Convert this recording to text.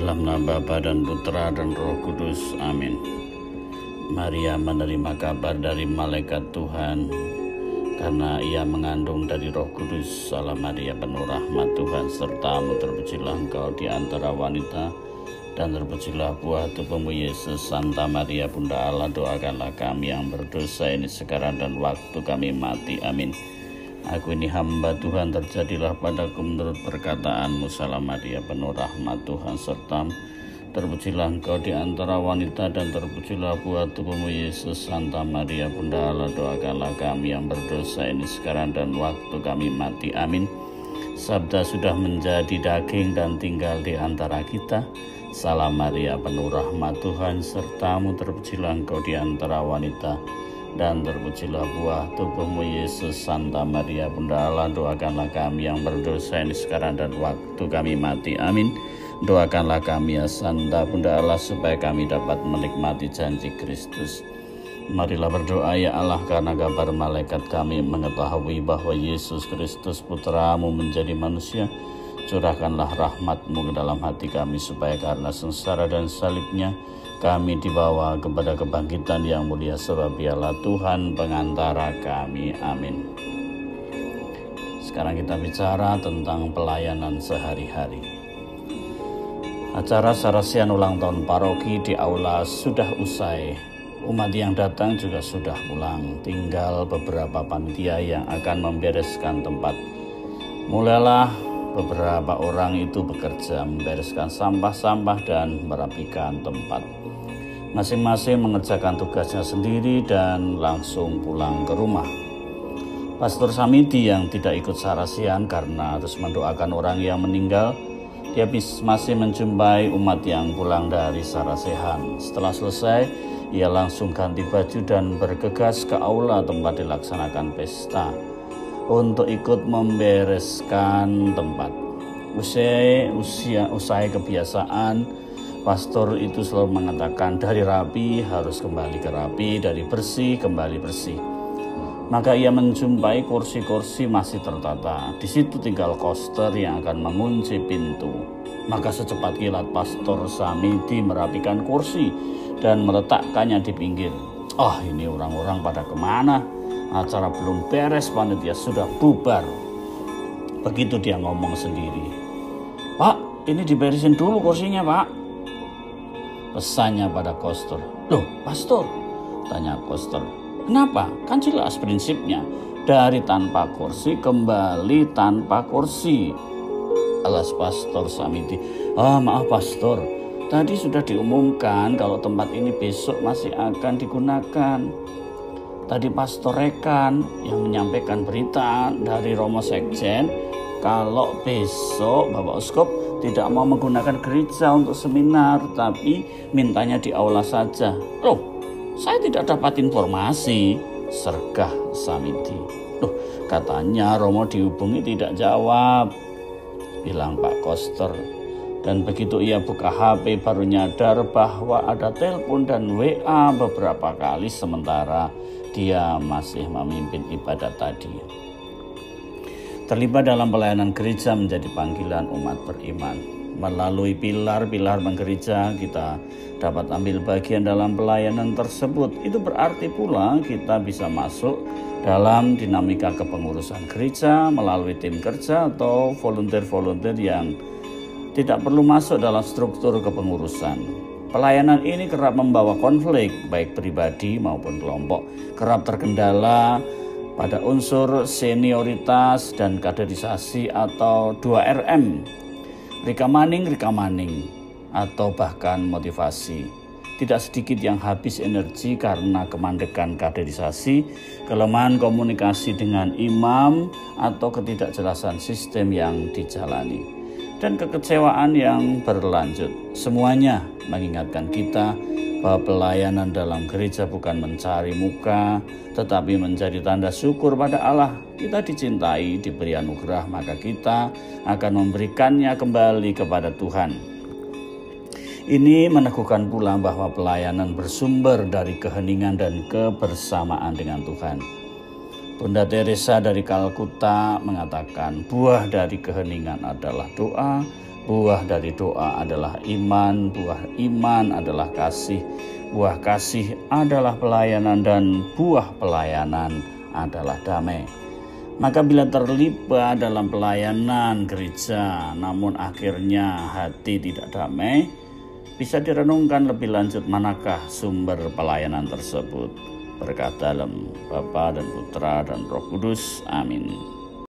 Dalam nama Bapa dan Putra dan Roh Kudus. Amin. Maria menerima kabar dari malaikat Tuhan karena ia mengandung dari Roh Kudus. Salam Maria, penuh rahmat, Tuhan sertamu, terpujilah engkau di antara wanita, dan terpujilah buah tubuhmu Yesus. Santa Maria Bunda Allah, doakanlah kami yang berdosa ini sekarang dan waktu kami mati. Amin. Aku ini hamba Tuhan, terjadilah padaku menurut perkataanmu. Salam Maria, penuh rahmat, Tuhan sertamu, terpujilah engkau di antara wanita, dan terpujilah buah tubuhmu Yesus. Santa Maria Bunda Allah, doakanlah kami yang berdosa ini sekarang dan waktu kami mati. Amin. Sabda sudah menjadi daging dan tinggal di antara kita. Salam Maria, penuh rahmat, Tuhan sertamu, terpujilah engkau di antara wanita, dan terpujilah buah tubuhmu Yesus. Santa Maria Bunda Allah, doakanlah kami yang berdosa ini sekarang dan waktu kami mati. Amin. Doakanlah kami ya Santa Bunda Allah, supaya kami dapat menikmati janji Kristus. Marilah berdoa ya Allah, karena kabar malaikat kami mengetahui bahwa Yesus Kristus Putramu menjadi manusia. Curahkanlah rahmat-Mu ke dalam hati kami, supaya karena sengsara dan salibnya kami dibawa kepada kebangkitan yang mulia, sebab Dialah Tuhan pengantara kami. Amin. Sekarang kita bicara tentang pelayanan sehari-hari. Acara sarasian ulang tahun paroki di aula sudah usai. Umat yang datang juga sudah pulang. Tinggal beberapa panitia yang akan membereskan tempat. Mulailah beberapa orang itu bekerja membereskan sampah-sampah dan merapikan tempat. Masing-masing mengerjakan tugasnya sendiri dan langsung pulang ke rumah. Pastor Samiti yang tidak ikut sarasian karena harus mendoakan orang yang meninggal, dia masih menjumpai umat yang pulang dari sarasehan. Setelah selesai, ia langsung ganti baju dan bergegas ke aula tempat dilaksanakan pesta untuk ikut membereskan tempat. Usai kebiasaan, pastor itu selalu mengatakan, dari rapi harus kembali ke rapi, dari bersih kembali bersih. Maka ia menjumpai kursi-kursi masih tertata. Di situ tinggal koster yang akan mengunci pintu. Maka secepat kilat Pastor Samiti merapikan kursi dan meletakkannya di pinggir. Ini orang-orang pada kemana? Acara belum beres, panitia sudah bubar. Begitu dia ngomong sendiri. Pak, ini diberesin dulu kursinya, Pak. Pesannya pada koster. Loh, pastor? Tanya koster. Kenapa? Kan jelas prinsipnya. Dari tanpa kursi kembali tanpa kursi. Alas Pastor Samiti. Maaf pastor. Tadi sudah diumumkan kalau tempat ini besok masih akan digunakan. Tadi Pastor Rekan yang menyampaikan berita dari Romo Sekjen kalau besok Bapak Uskup tidak mau menggunakan gereja untuk seminar, tapi mintanya di aula saja. Loh, saya tidak dapat informasi, sergah Samiti. Loh, katanya Romo dihubungi tidak jawab, bilang Pak Koster. Dan begitu ia buka HP baru nyadar bahwa ada telepon dan WA beberapa kali sementara dia masih memimpin ibadat tadi. Terlibat dalam pelayanan gereja menjadi panggilan umat beriman. Melalui pilar-pilar menggereja, kita dapat ambil bagian dalam pelayanan tersebut. Itu berarti pula kita bisa masuk dalam dinamika kepengurusan gereja melalui tim kerja atau volunteer-volunteer yang tidak perlu masuk dalam struktur kepengurusan. Pelayanan ini kerap membawa konflik, baik pribadi maupun kelompok. Kerap terkendala pada unsur senioritas dan kaderisasi atau 2RM, rika maning, atau bahkan motivasi. Tidak sedikit yang habis energi karena kemandekan kaderisasi, kelemahan komunikasi dengan imam, atau ketidakjelasan sistem yang dijalani, dan kekecewaan yang berlanjut. Semuanya mengingatkan kita bahwa pelayanan dalam gereja bukan mencari muka, tetapi menjadi tanda syukur pada Allah. Kita dicintai, diberi anugerah, maka kita akan memberikannya kembali kepada Tuhan. Ini meneguhkan pula bahwa pelayanan bersumber dari keheningan dan kebersamaan dengan Tuhan. Bunda Teresa dari Kalkuta mengatakan, buah dari keheningan adalah doa, Buah dari doa adalah iman, buah iman adalah kasih, buah kasih adalah pelayanan, dan buah pelayanan adalah damai. Maka bila terlibat dalam pelayanan gereja, namun akhirnya hati tidak damai, bisa direnungkan lebih lanjut manakah sumber pelayanan tersebut. Berkat dalam Bapa dan Putra dan Roh Kudus. Amin.